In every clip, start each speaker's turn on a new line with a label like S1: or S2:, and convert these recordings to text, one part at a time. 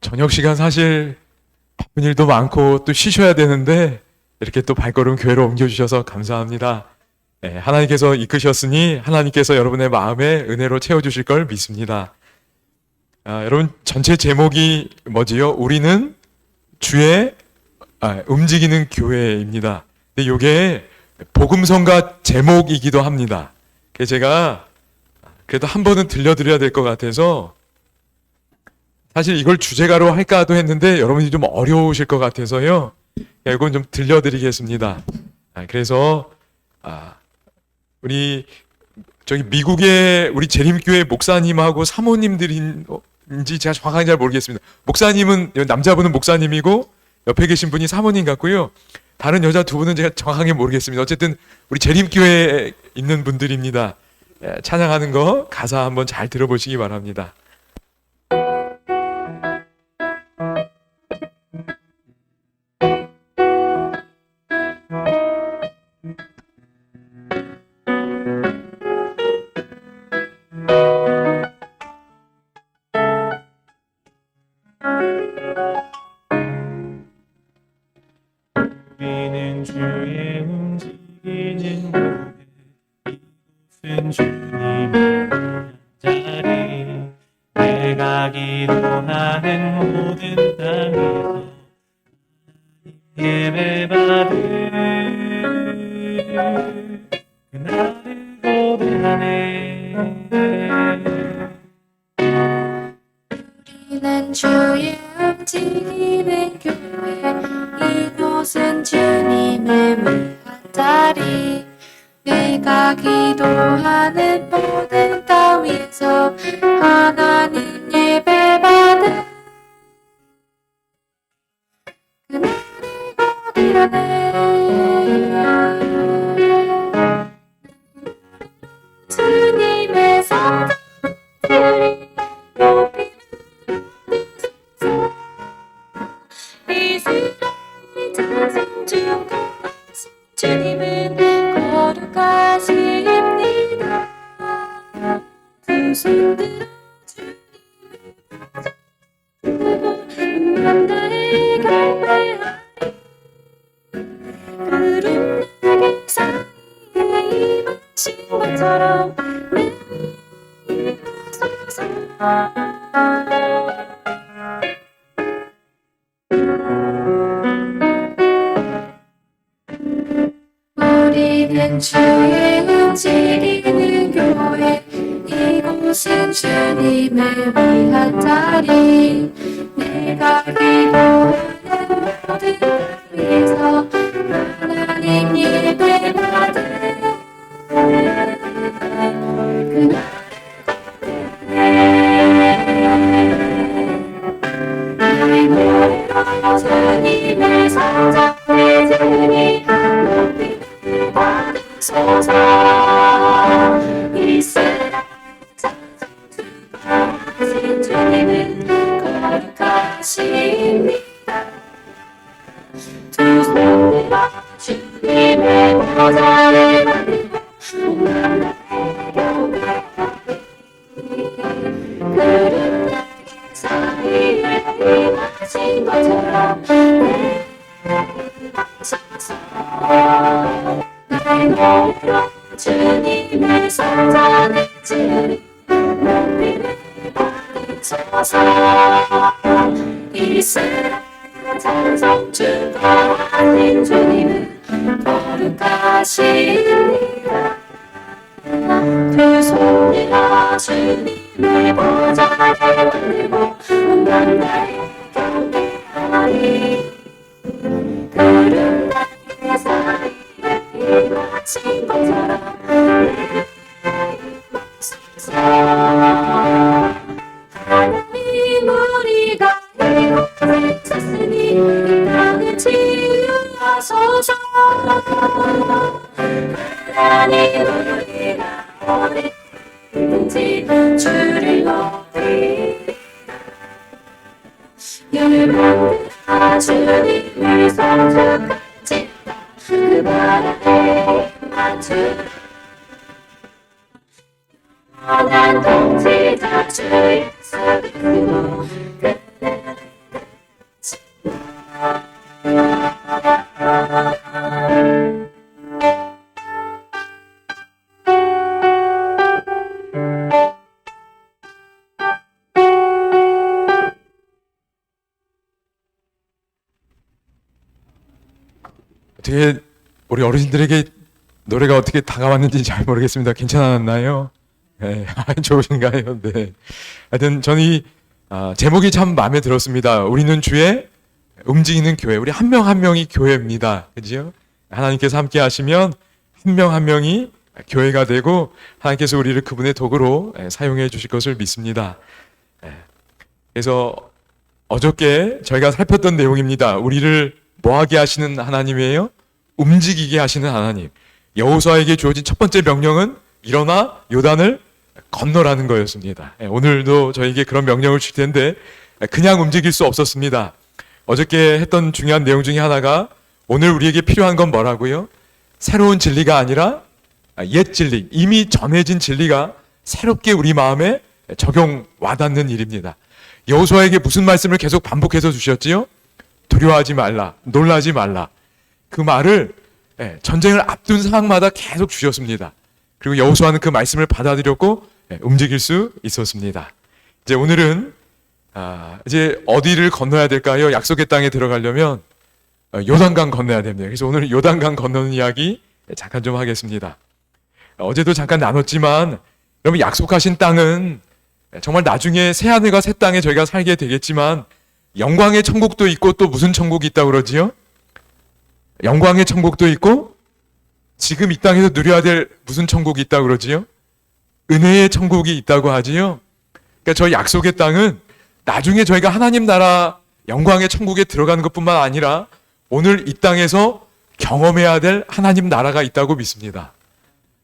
S1: 저녁 시간 사실 바쁜 일도 많고 또 쉬셔야 되는데 이렇게 또 발걸음 교회로 옮겨주셔서 감사합니다. 하나님께서 이끄셨으니 하나님께서 여러분의 마음에 은혜로 채워주실 걸 믿습니다. 여러분 전체 제목이 뭐지요? 우리는 주의 움직이는 교회입니다. 근데 이게 복음성가 제목이기도 합니다. 그래서 제가 그래도 한 번은 들려드려야 될 것 같아서 사실 이걸 주제가로 할까도 했는데 여러분이 좀 어려우실 것 같아서요. 이건 좀 들려드리겠습니다. 그래서 우리 저기 미국의 우리 재림교회 목사님하고 사모님들인지 제가 정확하게 잘 모르겠습니다. 목사님은 남자분은 목사님이고 옆에 계신 분이 사모님 같고요. 다른 여자 두 분은 제가 정확하게 모르겠습니다. 어쨌든 우리 재림교회에 있는 분들입니다. 찬양하는 거 가사 한번 잘 들어보시기 바랍니다.
S2: 우리는 주의 움직이는 교회, 이곳은 주님의 자리, 내가 기도하는 모든 땅에서 예배받을 그날을 고대하네.
S3: 우리는 주의 움직이는 교회, 이곳은 주님의 위한 자리, 내가 기도하는 모든 땅 위에서 하나님 예배받은 그날을 고대하네. 주님의 성전들이 이스라엘 찬송 중 주님은 거룩하십니다. 두 손 들어 주님을 만나에 갈매하리, 구름 날개 사이에 임하신 것처럼 내 임하소서. 우리는 주의 움직이는 교회, 이곳은 주님을 위한 자리, 내가 기도하는 모든 땅 위에서 하나님 예배받은 그날을 나의 노래로 주님의 성전에 드리 높이를 받으소서. 이스라엘 찬송 주하신 주님은 거룩하십니다. 두 손 들어 주님의 보좌를 받으고 온 나라에 경배하리, 구름 날개 사이에 임하신 것처럼 내 임하소서. 나의 노래로 주님의 성전에 드리 높이를 받으소서. 이스라엘 찬송 주하신 주님은 거룩하십니다. 두 손 들어 주님의 보좌를 받들고 온 나라에 경배하리, 구름 날개 사이에 임하신 것처럼 내 임하소서. 하나님 우리가 이곳에 섰으니 이 땅을 치유하소서. 하나님 우리가 어디든지 주를 높이리라. 열방들아 주님을 송축할지어다. 그 바람에 맞추 영원한 통치자 주 예수 그리스도,
S1: 어떻게 우리 어르신들에게 노래가 어떻게 다가왔는지 잘 모르겠습니다. 괜찮았나요? 네, 좋으신가요? 네. 하여튼 저는 이 제목이 참 마음에 들었습니다. 우리는 주의 움직이는 교회. 우리 한 명 한 명이 교회입니다. 그죠? 하나님께서 함께 하시면 한 명 한 명이 교회가 되고 하나님께서 우리를 그분의 도구로 사용해 주실 것을 믿습니다. 그래서 어저께 저희가 살폈던 내용입니다. 우리를 뭐하게 하시는 하나님이에요? 움직이게 하시는 하나님. 여호수아에게 주어진 첫 번째 명령은 일어나 요단을 건너라는 거였습니다. 오늘도 저에게 그런 명령을 줄 텐데 그냥 움직일 수 없었습니다. 어저께 했던 중요한 내용 중에 하나가 오늘 우리에게 필요한 건 뭐라고요? 새로운 진리가 아니라 옛 진리, 이미 전해진 진리가 새롭게 우리 마음에 적용 와닿는 일입니다. 여호수아에게 무슨 말씀을 계속 반복해서 주셨지요? 두려워하지 말라, 놀라지 말라. 그 말을 전쟁을 앞둔 상황마다 계속 주셨습니다. 그리고 여호수아는 그 말씀을 받아들였고 움직일 수 있었습니다. 이제 오늘은 이제 어디를 건너야 될까요? 약속의 땅에 들어가려면 요단강 건너야 됩니다. 그래서 오늘 요단강 건너는 이야기 잠깐 좀 하겠습니다. 어제도 잠깐 나눴지만 여러분 약속하신 땅은 정말 나중에 새 하늘과 새 땅에 저희가 살게 되겠지만 영광의 천국도 있고 또 무슨 천국이 있다고 그러지요? 영광의 천국도 있고 지금 이 땅에서 누려야 될 무슨 천국이 있다고 그러지요? 은혜의 천국이 있다고 하지요. 그러니까 저희 약속의 땅은 나중에 저희가 하나님 나라 영광의 천국에 들어가는 것뿐만 아니라 오늘 이 땅에서 경험해야 될 하나님 나라가 있다고 믿습니다.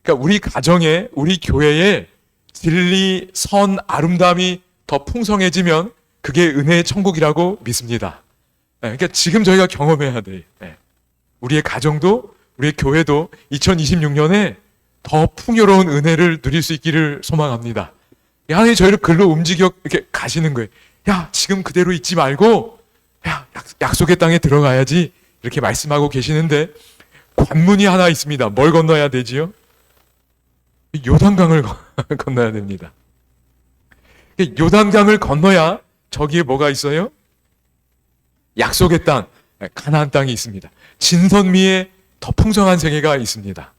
S1: 그러니까 우리 가정에, 우리 교회에 진리, 선, 아름다움이 더 풍성해지면 그게 은혜의 천국이라고 믿습니다. 그러니까 지금 저희가 경험해야 돼. 우리의 가정도, 우리의 교회도 2026년에 더 풍요로운 은혜를 누릴 수 있기를 소망합니다. 하나님이 저희를 글로 움직여 이렇게 가시는 거예요. 야, 지금 그대로 있지 말고, 야, 약속의 땅에 들어가야지. 이렇게 말씀하고 계시는데, 관문이 하나 있습니다. 뭘 건너야 되지요? 요단강을 건너야 됩니다. 요단강을 건너야 저기에 뭐가 있어요? 약속의 땅, 가나안 땅이 있습니다. 진선미에 더 풍성한 세계가 있습니다.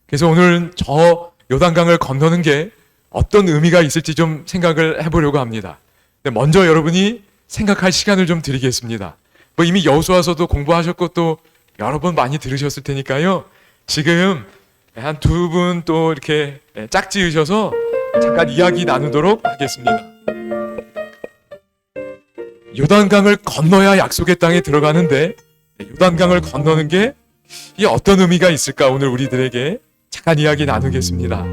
S1: 그래서 오늘 저 요단강을 건너는 게 어떤 의미가 있을지 좀 생각을 해보려고 합니다. 먼저 여러분이 생각할 시간을 좀 드리겠습니다. 뭐 이미 여호수아서도 공부하셨고 또 여러 번 많이 들으셨을 테니까요. 지금 한 두 분 또 이렇게 짝지으셔서 잠깐 이야기 나누도록 하겠습니다. 요단강을 건너야 약속의 땅에 들어가는데 요단강을 건너는 게 이게 어떤 의미가 있을까 오늘 우리들에게 잠깐 이야기 나누겠습니다.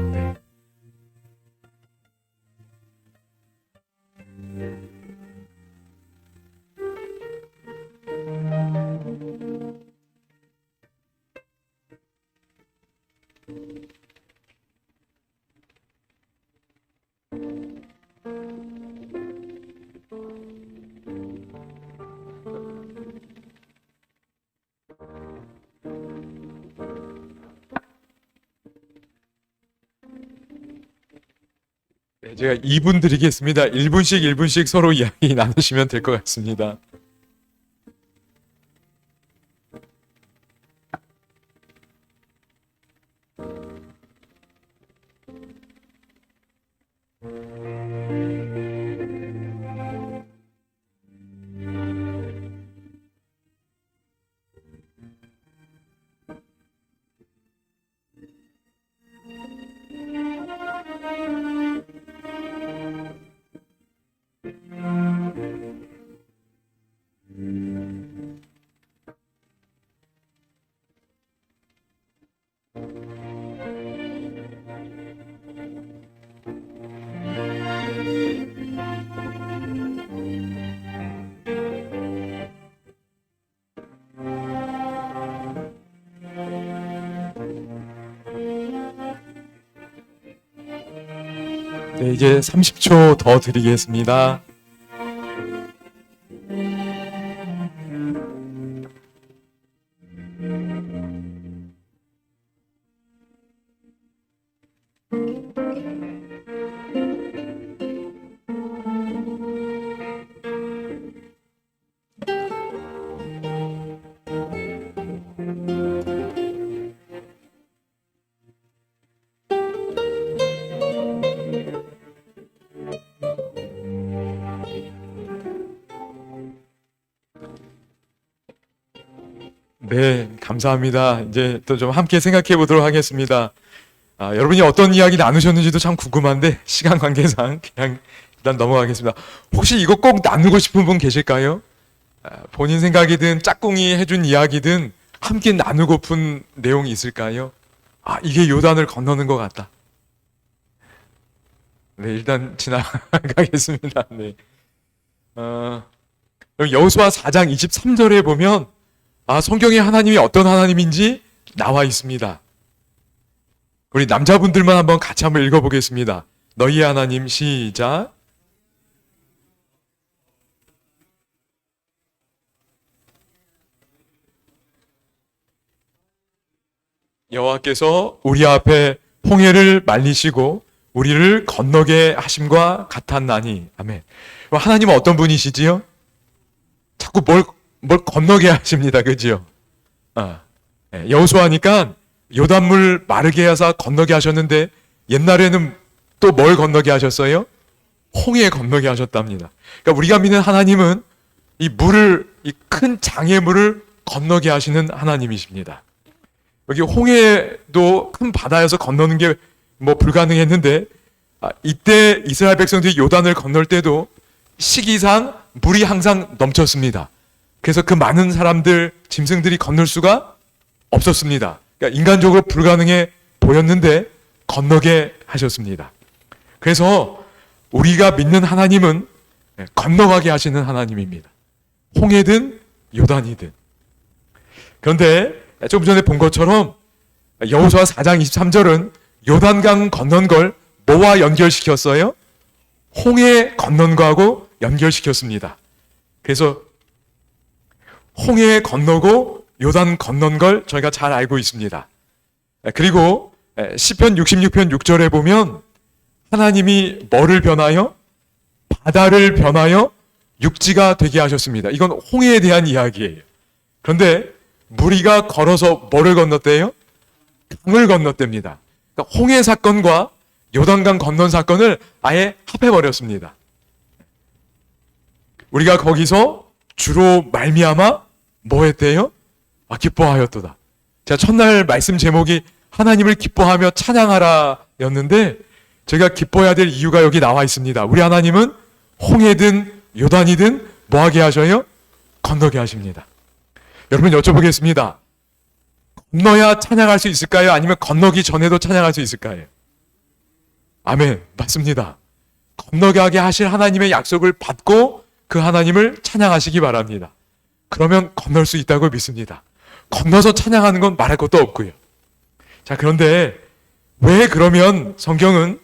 S1: 제가 2분 드리겠습니다. 1분씩 서로 이야기 나누시면 될 것 같습니다. 네, 이제 30초 더 드리겠습니다. 네, 감사합니다. 이제 또 좀 함께 생각해 보도록 하겠습니다. 여러분이 어떤 이야기 나누셨는지도 참 궁금한데 시간 관계상 그냥 일단 넘어가겠습니다. 혹시 이거 꼭 나누고 싶은 분 계실까요? 본인 생각이든 짝꿍이 해준 이야기든 함께 나누고픈 내용이 있을까요? 이게 요단을 건너는 것 같다. 네, 일단 지나가겠습니다. 네. 여호수아 4장 23절에 보면 성경에 하나님이 어떤 하나님인지 나와 있습니다. 우리 남자분들만 한번 같이 한번 읽어보겠습니다. 너희의 하나님 시작. 여호와께서 우리 앞에 홍해를 말리시고 우리를 건너게 하심과 같았나니. 아멘. 하나님은 어떤 분이시지요? 자꾸 뭘 건너게 하십니다. 그지요? 여호수아니까 요단물 마르게 하사 건너게 하셨는데 옛날에는 또 뭘 건너게 하셨어요? 홍해 건너게 하셨답니다. 그러니까 우리가 믿는 하나님은 이 큰 장애물을 건너게 하시는 하나님이십니다. 여기 홍해도 큰 바다여서 건너는 게 불가능했는데 이때 이스라엘 백성들이 요단을 건널 때도 시기상 물이 항상 넘쳤습니다. 그래서 그 많은 사람들, 짐승들이 건널 수가 없었습니다. 그러니까 인간적으로 불가능해 보였는데 건너게 하셨습니다. 그래서 우리가 믿는 하나님은 건너가게 하시는 하나님입니다. 홍해든 요단이든. 그런데 조금 전에 본 것처럼 여호수아 4장 23절은 요단강 건넌 걸 뭐와 연결시켰어요? 홍해 건넌 거하고 연결시켰습니다. 그래서 홍해 건너고 요단 건넌 걸 저희가 잘 알고 있습니다. 그리고 시편 66편 6절에 보면 하나님이 뭐를 변하여? 바다를 변하여 육지가 되게 하셨습니다. 이건 홍해에 대한 이야기예요. 그런데 무리가 걸어서 뭐를 건넜대요? 강을 건넜답니다. 그러니까 홍해 사건과 요단강 건넌 사건을 아예 합해버렸습니다. 우리가 거기서 주로 말미암아 뭐 했대요? 기뻐하였도다. 제가 첫날 말씀 제목이 하나님을 기뻐하며 찬양하라 였는데 제가 기뻐해야 될 이유가 여기 나와 있습니다. 우리 하나님은 홍해든 요단이든 뭐하게 하셔요? 건너게 하십니다. 여러분 여쭤보겠습니다. 건너야 찬양할 수 있을까요? 아니면 건너기 전에도 찬양할 수 있을까요? 아멘. 맞습니다. 건너게 하실 하나님의 약속을 받고 그 하나님을 찬양하시기 바랍니다. 그러면 건널 수 있다고 믿습니다. 건너서 찬양하는 건 말할 것도 없고요. 자, 그런데 왜 그러면 성경은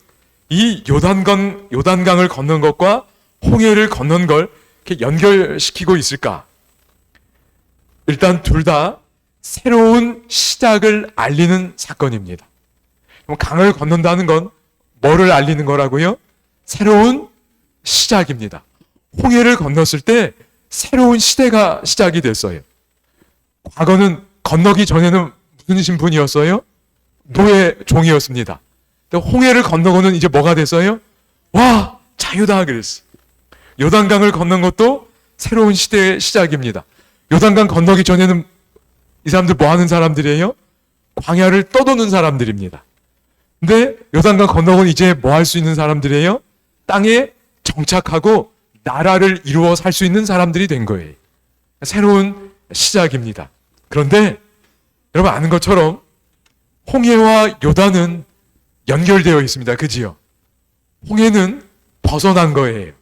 S1: 이 요단강을 건넌 것과 홍해를 건넌 걸 이렇게 연결시키고 있을까? 일단 둘 다 새로운 시작을 알리는 사건입니다. 그럼 강을 건넌다는 건 뭐를 알리는 거라고요? 새로운 시작입니다. 홍해를 건넜을 때 새로운 시대가 시작이 됐어요. 과거는 건너기 전에는 무슨 신분이었어요? 노예 종이었습니다. 홍해를 건너고는 이제 뭐가 됐어요? 와, 자유다 그랬어. 요단강을 건넌 것도 새로운 시대의 시작입니다. 요단강 건너기 전에는 이 사람들 뭐 하는 사람들이에요? 광야를 떠도는 사람들입니다. 근데 요단강 건너고는 이제 뭐 할 수 있는 사람들이에요? 땅에 정착하고 나라를 이루어 살 수 있는 사람들이 된 거예요. 새로운 시작입니다. 그런데 여러분 아는 것처럼 홍해와 요단은 연결되어 있습니다. 그지요? 홍해는 벗어난 거예요.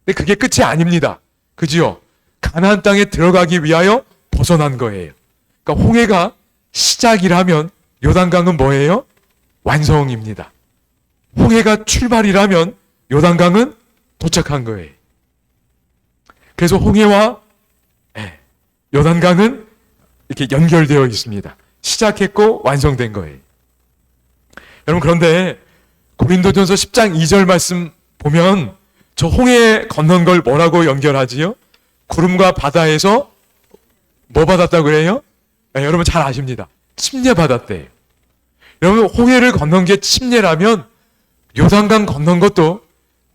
S1: 근데 그게 끝이 아닙니다. 그지요? 가나안 땅에 들어가기 위하여 벗어난 거예요. 그러니까 홍해가 시작이라면 요단강은 뭐예요? 완성입니다. 홍해가 출발이라면 요단강은 도착한 거예요. 그래서 홍해와 요단강은 이렇게 연결되어 있습니다. 시작했고 완성된 거예요. 여러분 그런데 고린도전서 10장 2절 말씀 보면 저 홍해 건넌 걸 뭐라고 연결하지요? 구름과 바다에서 뭐 받았다고 그래요? 여러분 잘 아십니다. 침례 받았대요. 여러분 홍해를 건넌 게 침례라면 요단강 건넌 것도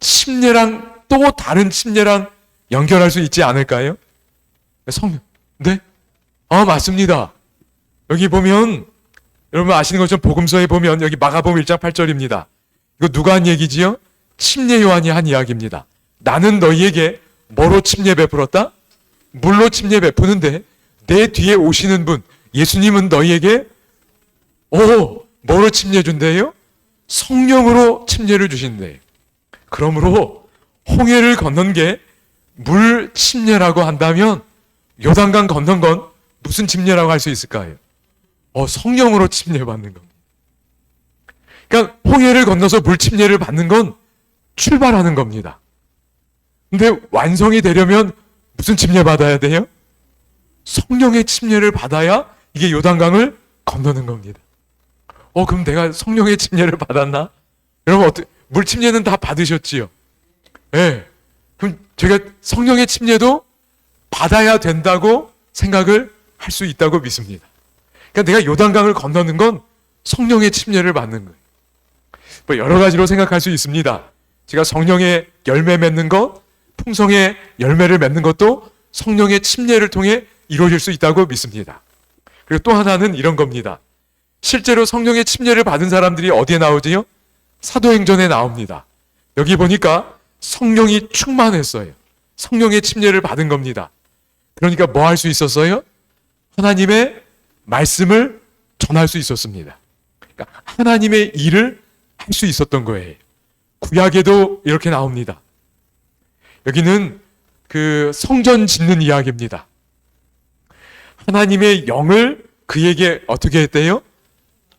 S1: 침례랑 또 다른 침례랑 연결할 수 있지 않을까요? 네? 맞습니다. 여기 보면 여러분 아시는 것처럼 복음서에 보면 여기 마가복음 1장 8절입니다. 이거 누가 한 얘기지요? 침례 요한이 한 이야기입니다. 나는 너희에게 뭐로 침례 베풀었다? 물로 침례 베푸는데 내 뒤에 오시는 분 예수님은 너희에게 뭐로 침례 준대요? 성령으로 침례를 주신대요. 그러므로 홍해를 건넌 게 물 침례라고 한다면 요단강 건넌 건 무슨 침례라고 할 수 있을까요? 성령으로 침례받는 겁니다. 그러니까 홍해를 건너서 물 침례를 받는 건 출발하는 겁니다. 근데 완성이 되려면 무슨 침례 받아야 돼요? 성령의 침례를 받아야 이게 요단강을 건너는 겁니다. 그럼 내가 성령의 침례를 받았나? 여러분 물 침례는 다 받으셨지요? 네. 그럼 제가 성령의 침례도 받아야 된다고 생각을 할 수 있다고 믿습니다. 그러니까 내가 요단강을 건너는 건 성령의 침례를 받는 거예요. 뭐 여러 가지로 생각할 수 있습니다. 제가 성령의 열매 맺는 것, 풍성의 열매를 맺는 것도 성령의 침례를 통해 이루어질 수 있다고 믿습니다. 그리고 또 하나는 이런 겁니다. 실제로 성령의 침례를 받은 사람들이 어디에 나오지요? 사도행전에 나옵니다. 여기 보니까 성령이 충만했어요. 성령의 침례를 받은 겁니다. 그러니까 뭐 할 수 있었어요? 하나님의 말씀을 전할 수 있었습니다. 그러니까 하나님의 일을 할 수 있었던 거예요. 구약에도 이렇게 나옵니다. 여기는 그 성전 짓는 이야기입니다. 하나님의 영을 그에게 어떻게 했대요?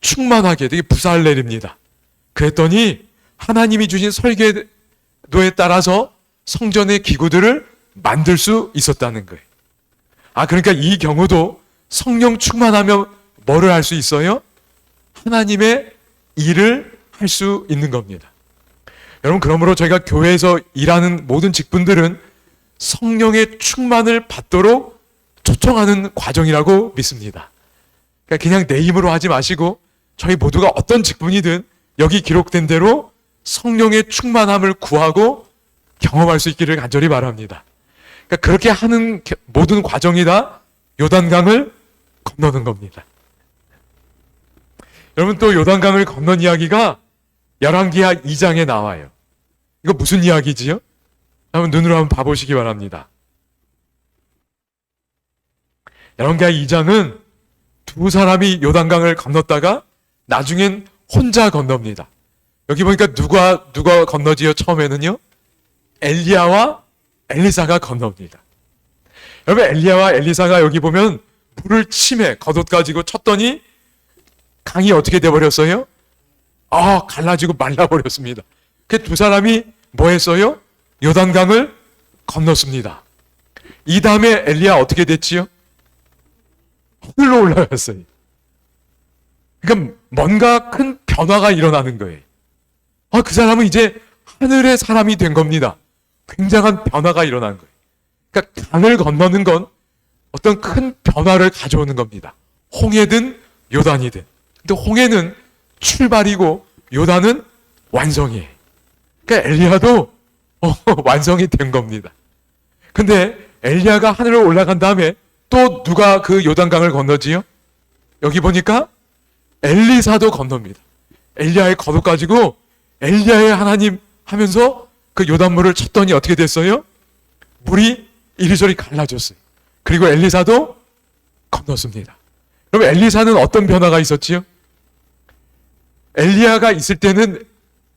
S1: 충만하게, 되게 부사를 내립니다. 그랬더니 하나님이 주신 설계도에 따라서 성전의 기구들을 만들 수 있었다는 거예요. 그러니까 이 경우도 성령 충만하면 뭐를 할 수 있어요? 하나님의 일을 할 수 있는 겁니다. 여러분, 그러므로 저희가 교회에서 일하는 모든 직분들은 성령의 충만을 받도록 초청하는 과정이라고 믿습니다. 그러니까 그냥 내 힘으로 하지 마시고 저희 모두가 어떤 직분이든 여기 기록된 대로 성령의 충만함을 구하고 경험할 수 있기를 간절히 바랍니다. 그러니까 그렇게 하는 모든 과정이 다 요단강을 건너는 겁니다. 여러분, 또 요단강을 건넌 이야기가 열왕기하 2장에 나와요. 이거 무슨 이야기지요? 한번 눈으로 한번 봐보시기 바랍니다. 열왕기하 2장은 두 사람이 요단강을 건넜다가 나중엔 혼자 건넙니다. 여기 보니까 누가 건너지요? 처음에는요? 엘리야와 엘리사가 건넙니다. 여러분, 엘리야와 엘리사가 여기 보면 물을 침에 겉옷 가지고 쳤더니 강이 어떻게 돼버렸어요? 갈라지고 말라버렸습니다. 그 두 사람이 뭐 했어요? 요단강을 건넜습니다. 이 다음에 엘리야 어떻게 됐지요? 하늘로 올라갔어요. 그러니까 뭔가 큰 변화가 일어나는 거예요. 그 사람은 이제 하늘의 사람이 된 겁니다. 굉장한 변화가 일어난 거예요. 그러니까 강을 건너는 건 어떤 큰 변화를 가져오는 겁니다. 홍해든 요단이든. 근데 홍해는 출발이고 요단은 완성이에요. 그러니까 엘리야도 완성이 된 겁니다. 근데 엘리야가 하늘로 올라간 다음에 또 누가 그 요단강을 건너지요? 여기 보니까 엘리사도 건넙니다. 엘리야의 겉옷 가지고 엘리야의 하나님 하면서 그 요단물을 쳤더니 어떻게 됐어요? 물이 이리저리 갈라졌어요. 그리고 엘리사도 건넜습니다. 그럼 엘리사는 어떤 변화가 있었지요? 엘리야가 있을 때는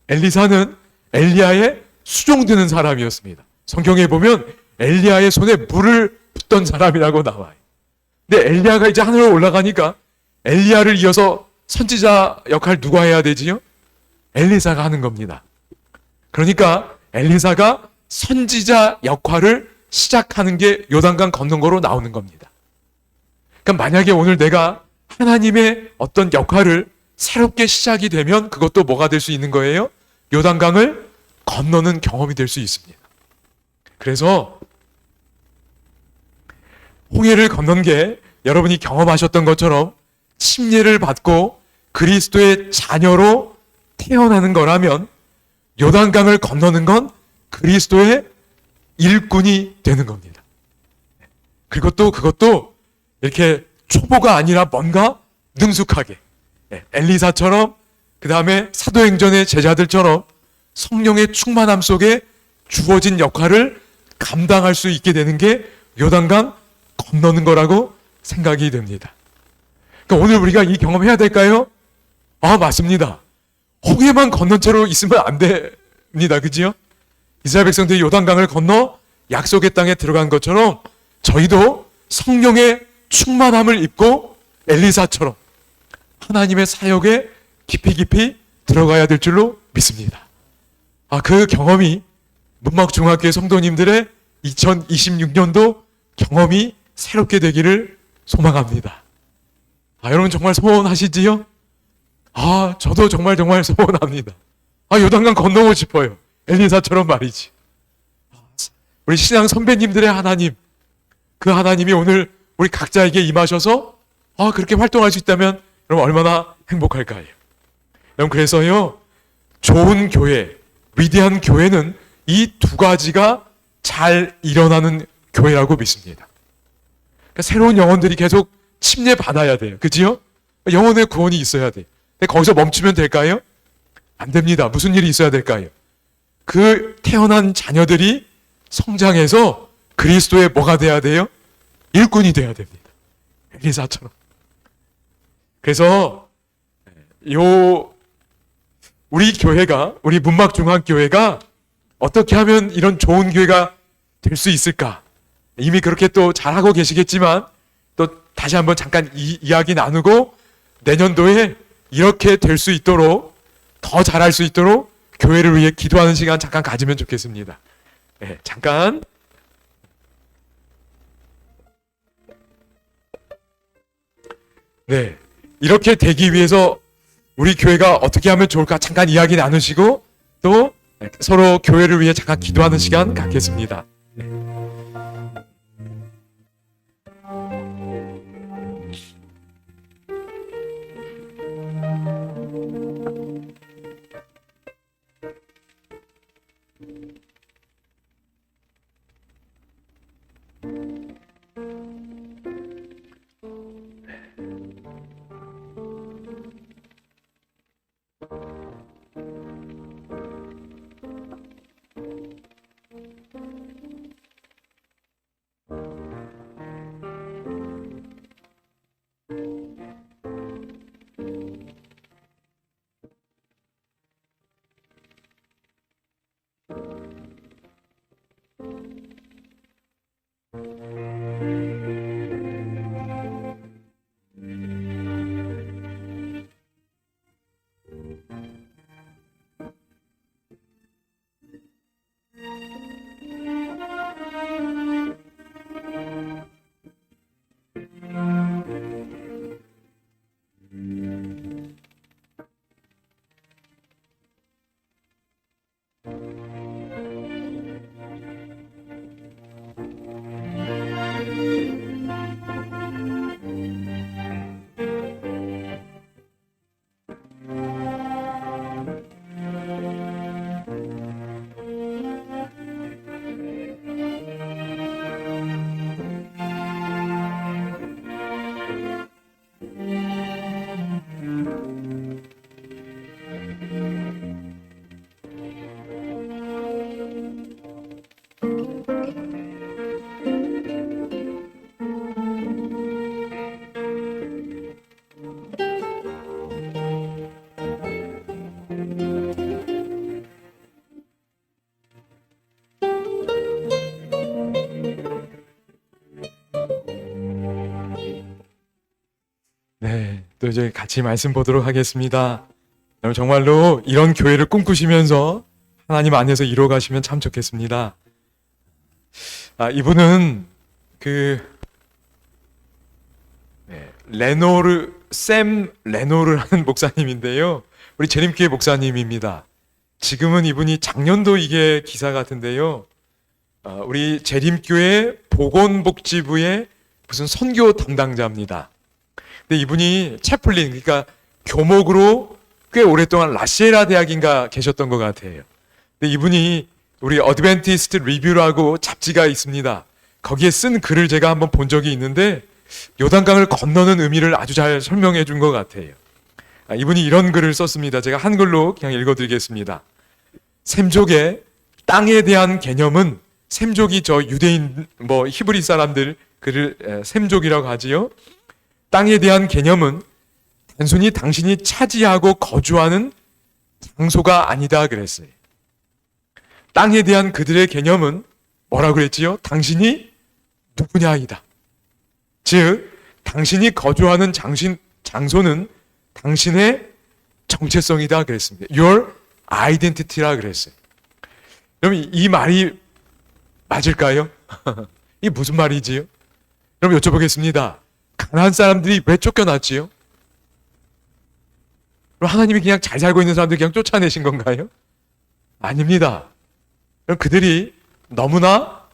S1: 엘리사는 엘리야의 수종드는 사람이었습니다. 성경에 보면 엘리야의 손에 물을 붓던 사람이라고 나와요. 근데 엘리야가 이제 하늘로 올라가니까 엘리야를 이어서 선지자 역할 누가 해야 되지요? 엘리사가 하는 겁니다. 그러니까 엘리사가 선지자 역할을 시작하는 게 요단강 건넌 거로 나오는 겁니다. 그러니까 만약에 오늘 내가 하나님의 어떤 역할을 새롭게 시작이 되면 그것도 뭐가 될 수 있는 거예요? 요단강을 건너는 경험이 될 수 있습니다. 그래서 홍해를 건넌 게 여러분이 경험하셨던 것처럼 침례를 받고 그리스도의 자녀로 태어나는 거라면 요단강을 건너는 건 그리스도의 일꾼이 되는 겁니다. 그리고 또 그것도 이렇게 초보가 아니라 뭔가 능숙하게 엘리사처럼 그 다음에 사도행전의 제자들처럼 성령의 충만함 속에 주어진 역할을 감당할 수 있게 되는 게 요단강 건너는 거라고 생각이 됩니다. 그러니까 오늘 우리가 이 경험해야 될까요? 아, 맞습니다. 호계만 건넌 채로 있으면 안 됩니다. 그지요? 이스라엘 백성들이 요단강을 건너 약속의 땅에 들어간 것처럼 저희도 성령의 충만함을 입고 엘리사처럼 하나님의 사역에 깊이 들어가야 될 줄로 믿습니다. 그 경험이 문막중학교의 성도님들의 2026년도 경험이 새롭게 되기를 소망합니다. 여러분 정말 소원하시지요? 저도 정말 소원합니다. 요단강 건너고 싶어요. 엘리사처럼 말이지. 우리 신앙 선배님들의 하나님, 그 하나님이 오늘 우리 각자에게 임하셔서 그렇게 활동할 수 있다면 여러분 얼마나 행복할까요? 여러분 그래서요, 좋은 교회, 위대한 교회는 이 두 가지가 잘 일어나는 교회라고 믿습니다. 그러니까 새로운 영혼들이 계속 침례받아야 돼요. 그지요? 영혼의 구원이 있어야 돼요. 근데 거기서 멈추면 될까요? 안 됩니다. 무슨 일이 있어야 될까요? 그 태어난 자녀들이 성장해서 그리스도의 뭐가 돼야 돼요? 일꾼이 돼야 됩니다. 엘리사처럼. 그래서 우리 교회가, 우리 문막중앙교회가 어떻게 하면 이런 좋은 교회가 될 수 있을까? 이미 그렇게 또 잘하고 계시겠지만 또 다시 한번 잠깐 이야기 나누고 내년도에 이렇게 될 수 있도록, 더 잘할 수 있도록 교회를 위해 기도하는 시간 잠깐 가지면 좋겠습니다. 잠깐. 이렇게 되기 위해서 우리 교회가 어떻게 하면 좋을까 잠깐 이야기 나누시고 또 서로 교회를 위해 잠깐 기도하는 시간 갖겠습니다. 또 이제 같이 말씀 보도록 하겠습니다. 여러분 정말로 이런 교회를 꿈꾸시면서 하나님 안에서 이루어가시면 참 좋겠습니다. 이분은 샘 레노르라는 목사님인데요. 우리 재림교회 목사님입니다. 지금은 이분이 작년도 이게 기사 같은데요. 우리 재림교회 보건복지부의 무슨 선교 담당자입니다. 근데 이분이 채플린, 그러니까 교목으로 꽤 오랫동안 라시에라 대학인가 계셨던 것 같아요. 근데 이분이 우리 어드벤티스트 리뷰라고 잡지가 있습니다. 거기에 쓴 글을 제가 한번 본 적이 있는데 요단강을 건너는 의미를 아주 잘 설명해 준 것 같아요. 이분이 이런 글을 썼습니다. 제가 한글로 그냥 읽어드리겠습니다. 셈족의 땅에 대한 개념은, 셈족이 저 유대인 히브리 사람들 그를 셈족이라고 하지요. 땅에 대한 개념은 단순히 당신이 차지하고 거주하는 장소가 아니다 그랬어요. 땅에 대한 그들의 개념은 뭐라고 그랬지요? 당신이 누구냐이다. 즉 당신이 거주하는 장소는 당신의 정체성이다 그랬습니다. Your identity라 그랬어요. 그럼 이 말이 맞을까요? 이게 무슨 말이지요? 그럼 여쭤보겠습니다. 가나안 사람들이 왜 쫓겨났지요? 그럼 하나님이 그냥 잘 살고 있는 사람들 그냥 쫓아내신 건가요? 아닙니다. 그럼 그들이 너무나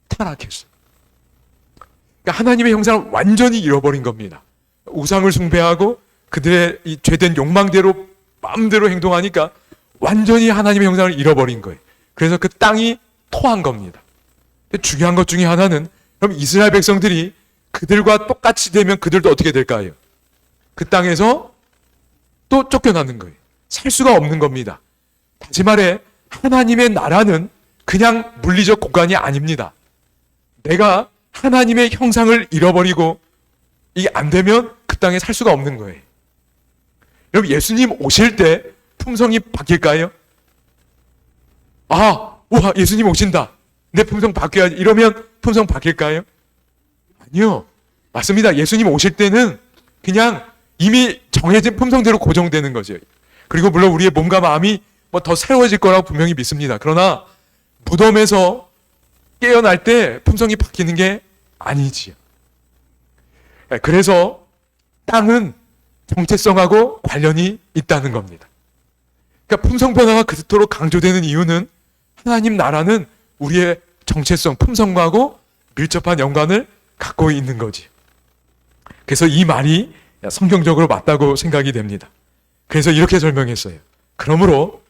S1: 타락했어요. 그러니까 하나님의 형상을 완전히 잃어버린 겁니다. 우상을 숭배하고 그들의 이 죄된 욕망대로 마음대로 행동하니까 완전히 하나님의 형상을 잃어버린 거예요. 그래서 그 땅이 토한 겁니다. 중요한 것 중에 하나는, 그럼 이스라엘 백성들이 그들과 똑같이 되면 그들도 어떻게 될까요? 그 땅에서 또 쫓겨나는 거예요. 살 수가 없는 겁니다. 다시 말해 하나님의 나라는 그냥 물리적 공간이 아닙니다. 내가 하나님의 형상을 잃어버리고 이게 안 되면 그 땅에 살 수가 없는 거예요. 여러분, 예수님 오실 때 품성이 바뀔까요? 와, 예수님 오신다. 내 품성 바뀌어야지. 이러면 품성 바뀔까요? 아니요. 맞습니다. 예수님 오실 때는 그냥 이미 정해진 품성대로 고정되는 거죠. 그리고 물론 우리의 몸과 마음이 더 새로워질 거라고 분명히 믿습니다. 그러나 무덤에서 깨어날 때 품성이 바뀌는 게 아니지요. 그래서 땅은 정체성하고 관련이 있다는 겁니다. 그러니까 품성 변화가 그토록 강조되는 이유는 하나님 나라는 우리의 정체성, 품성과하고 밀접한 연관을 갖고 있는 거지. 그래서 이 말이 성경적으로 맞다고 생각이 됩니다. 그래서 이렇게 설명했어요. 그러므로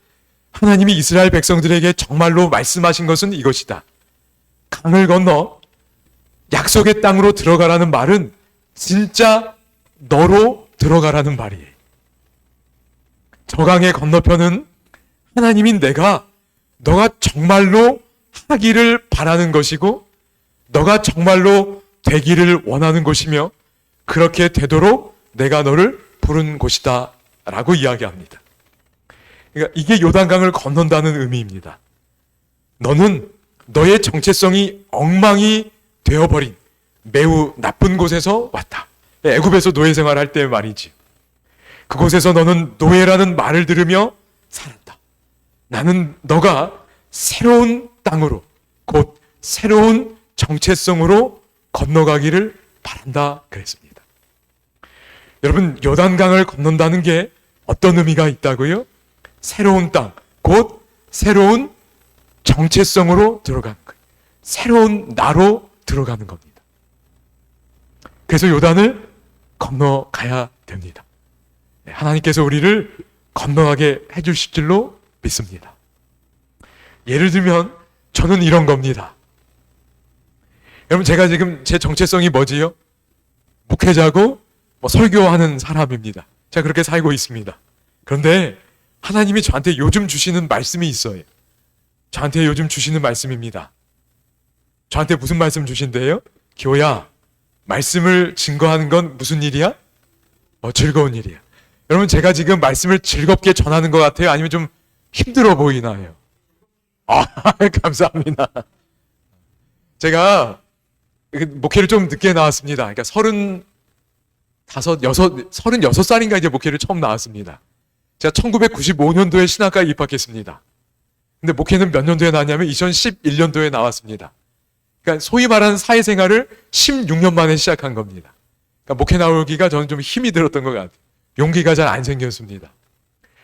S1: 하나님이 이스라엘 백성들에게 정말로 말씀하신 것은 이것이다. 강을 건너 약속의 땅으로 들어가라는 말은 진짜 너로 들어가라는 말이에요. 저 강의 건너편은 하나님인 너가 정말로 하기를 바라는 것이고 너가 정말로 되기를 원하는 곳이며 그렇게 되도록 내가 너를 부른 곳이다 라고 이야기합니다. 그러니까 이게 요단강을 건넌다는 의미입니다. 너는 너의 정체성이 엉망이 되어버린 매우 나쁜 곳에서 왔다. 애굽에서 노예 생활할 때 말이지. 그곳에서 너는 노예라는 말을 들으며 살았다. 나는 너가 새로운 땅으로, 곧 새로운 정체성으로 건너가기를 바란다 그랬습니다. 여러분, 요단강을 건넌다는 게 어떤 의미가 있다고요? 새로운 땅, 곧 새로운 정체성으로 들어가는 거예요. 새로운 나로 들어가는 겁니다. 그래서 요단을 건너가야 됩니다. 하나님께서 우리를 건너가게 해주실 줄로 믿습니다. 예를 들면 저는 이런 겁니다. 여러분, 제가 지금 제 정체성이 뭐지요? 목회자고 설교하는 사람입니다. 제가 그렇게 살고 있습니다. 그런데 하나님이 저한테 요즘 주시는 말씀이 있어요. 저한테 요즘 주시는 말씀입니다. 저한테 무슨 말씀 주신대요? 기호야, 말씀을 증거하는 건 무슨 일이야? 즐거운 일이야. 여러분, 제가 지금 말씀을 즐겁게 전하는 것 같아요? 아니면 좀 힘들어 보이나요? 감사합니다. 제가 목회를 좀 늦게 나왔습니다. 그러니까 36살인가 이제 목회를 처음 나왔습니다. 제가 1995년도에 신학과에 입학했습니다. 근데 목회는 몇 년도에 나왔냐면 2011년도에 나왔습니다. 그러니까 소위 말하는 사회생활을 16년 만에 시작한 겁니다. 그러니까 목회 나오기가 저는 좀 힘이 들었던 것 같아요. 용기가 잘 안 생겼습니다.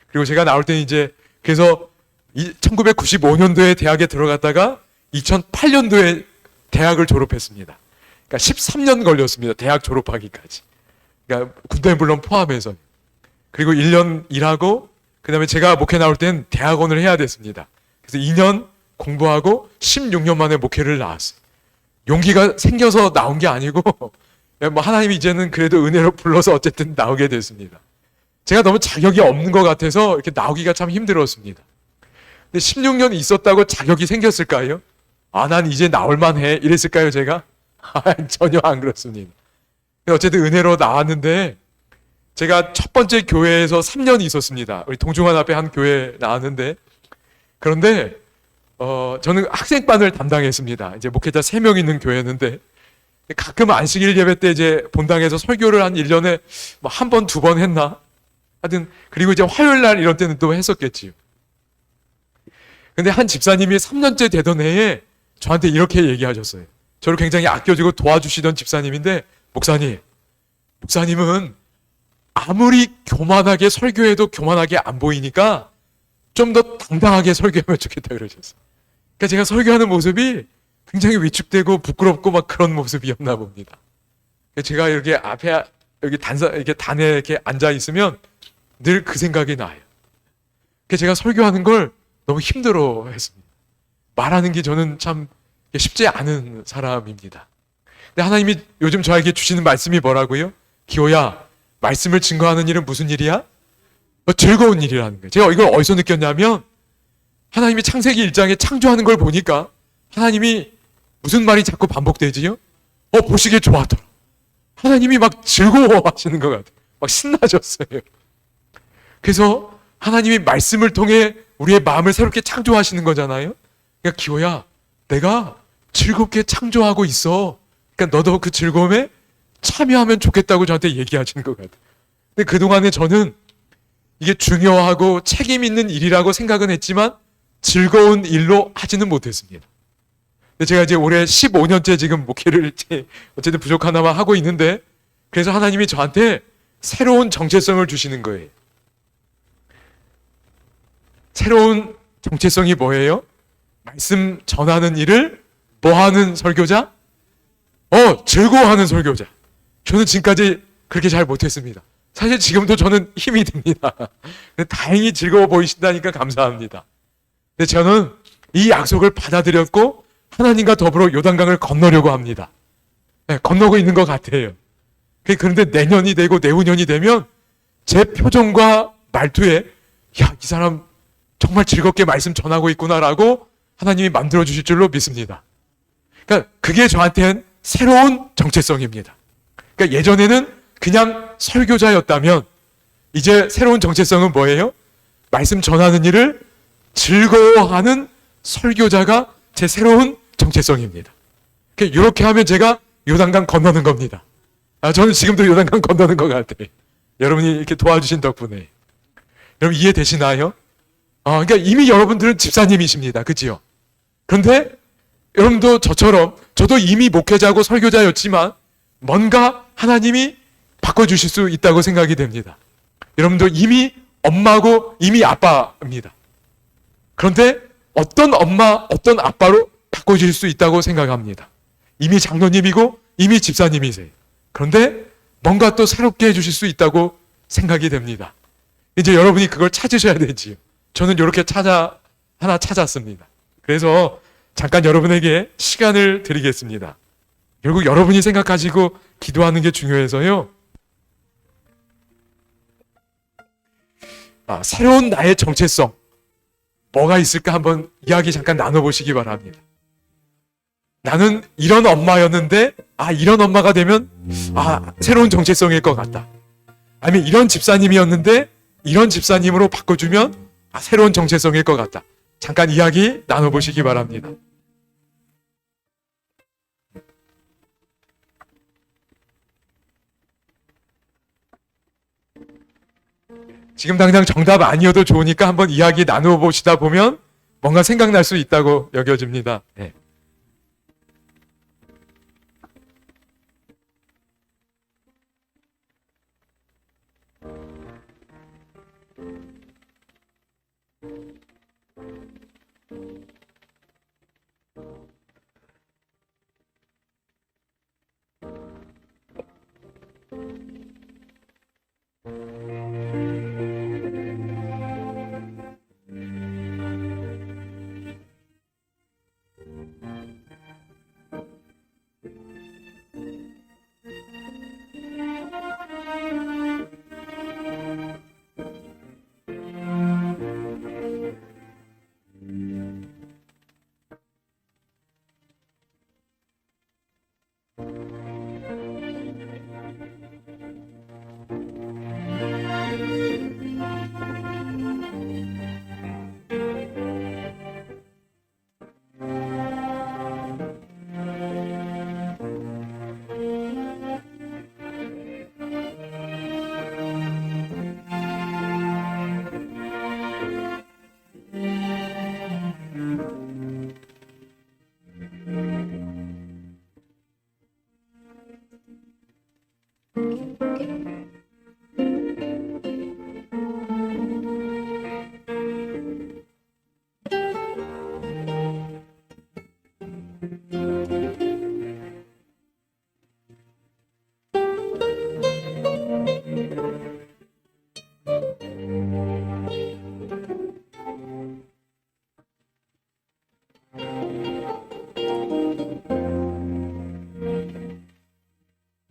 S1: 그리고 제가 나올 때는 이제 그래서 1995년도에 대학에 들어갔다가 2008년도에 대학을 졸업했습니다. 그러니까 13년 걸렸습니다. 대학 졸업하기까지. 그러니까 군대 물론 포함해서. 그리고 1년 일하고 그다음에 제가 목회 나올 때는 대학원을 해야 됐습니다. 그래서 2년 공부하고 16년 만에 목회를 나왔어요. 용기가 생겨서 나온 게 아니고 뭐 하나님이 이제는 그래도 은혜로 불러서 어쨌든 나오게 됐습니다. 제가 너무 자격이 없는 것 같아서 이렇게 나오기가 참 힘들었습니다. 근데 16년 있었다고 자격이 생겼을까요? 아, 난 이제 나올 만해 이랬을까요, 제가? 전혀 안 그렇습니다. 어쨌든 은혜로 나왔는데 제가 첫 번째 교회에서 3년 있었습니다. 우리 동중환 앞에 한 교회 나왔는데 그런데 저는 학생반을 담당했습니다. 이제 목회자 3명 있는 교회였는데 가끔 안식일 예배 때 이제 본당에서 설교를 한 1년에 뭐 한 번, 2번 했나? 하여튼 그리고 이제 화요일 날 이런 때는 또 했었겠지요. 근데 한 집사님이 3년째 되던 해에 저한테 이렇게 얘기하셨어요. 저를 굉장히 아껴주고 도와주시던 집사님인데 목사님은 아무리 교만하게 설교해도 교만하게 안 보이니까 좀 더 당당하게 설교하면 좋겠다 그러셨어요. 그러니까 제가 설교하는 모습이 굉장히 위축되고 부끄럽고 막 그런 모습이었나 봅니다. 제가 이렇게 앞에 여기 이렇게 단에 이렇게 앉아 있으면 늘 그 생각이 나요. 그래서 제가 설교하는 걸 너무 힘들어 했습니다. 말하는 게 저는 참 쉽지 않은 사람입니다. 근데 하나님이 요즘 저에게 주시는 말씀이 뭐라고요? 기호야, 말씀을 증거하는 일은 무슨 일이야? 즐거운 일이라는 거예요. 제가 이걸 어디서 느꼈냐면 하나님이 창세기 1장에 창조하는 걸 보니까 하나님이 무슨 말이 자꾸 반복되지요? 보시기에 좋았더라. 하나님이 막 즐거워하시는 것 같아요. 막 신나졌어요. 그래서 하나님이 말씀을 통해 우리의 마음을 새롭게 창조하시는 거잖아요. 그러니까 기호야, 내가 즐겁게 창조하고 있어. 그러니까 너도 그 즐거움에 참여하면 좋겠다고 저한테 얘기하시는 것 같아요. 근데 그동안에 저는 이게 중요하고 책임 있는 일이라고 생각은 했지만 즐거운 일로 하지는 못했습니다. 근데 제가 이제 올해 15년째 지금 목회를 어쨌든 부족하나마 하고 있는데 그래서 하나님이 저한테 새로운 정체성을 주시는 거예요. 새로운 정체성이 뭐예요? 말씀 전하는 일을 뭐 하는 설교자? 즐거워하는 설교자. 저는 지금까지 그렇게 잘 못했습니다. 사실 지금도 저는 힘이 듭니다. 근데 다행히 즐거워 보이신다니까 감사합니다. 근데 저는 이 약속을 받아들였고 하나님과 더불어 요단강을 건너려고 합니다. 네, 건너고 있는 것 같아요. 그런데 내년이 되고 내후년이 되면 제 표정과 말투에 야, 이 사람 정말 즐겁게 말씀 전하고 있구나라고 하나님이 만들어주실 줄로 믿습니다. 그러니까 그게 저한테는 새로운 정체성입니다. 그러니까 예전에는 그냥 설교자였다면 이제 새로운 정체성은 뭐예요? 말씀 전하는 일을 즐거워하는 설교자가 제 새로운 정체성입니다. 이렇게 하면 제가 요단강 건너는 겁니다. 저는 지금도 요단강 건너는 것 같아요. 여러분이 이렇게 도와주신 덕분에. 여러분 이해되시나요? 그러니까 이미 여러분들은 집사님이십니다. 그지요? 그런데 여러분도 저처럼 저도 이미 목회자고 설교자였지만 뭔가 하나님이 바꿔주실 수 있다고 생각이 됩니다. 여러분도 이미 엄마고 이미 아빠입니다. 그런데 어떤 엄마, 어떤 아빠로 바꿔주실 수 있다고 생각합니다. 이미 장로님이고 이미 집사님이세요. 그런데 뭔가 또 새롭게 해주실 수 있다고 생각이 됩니다. 이제 여러분이 그걸 찾으셔야 되지요. 저는 이렇게 하나 찾았습니다. 그래서 잠깐 여러분에게 시간을 드리겠습니다. 결국 여러분이 생각하시고 기도하는 게 중요해서요. 새로운 나의 정체성 뭐가 있을까 한번 이야기 잠깐 나눠보시기 바랍니다. 나는 이런 엄마였는데 이런 엄마가 되면 새로운 정체성일 것 같다. 아니면 이런 집사님이었는데 이런 집사님으로 바꿔주면 새로운 정체성일 것 같다. 잠깐 이야기 나눠보시기 바랍니다. 지금 당장 정답 아니어도 좋으니까 한번 이야기 나눠보시다 보면 뭔가 생각날 수 있다고 여겨집니다. 네.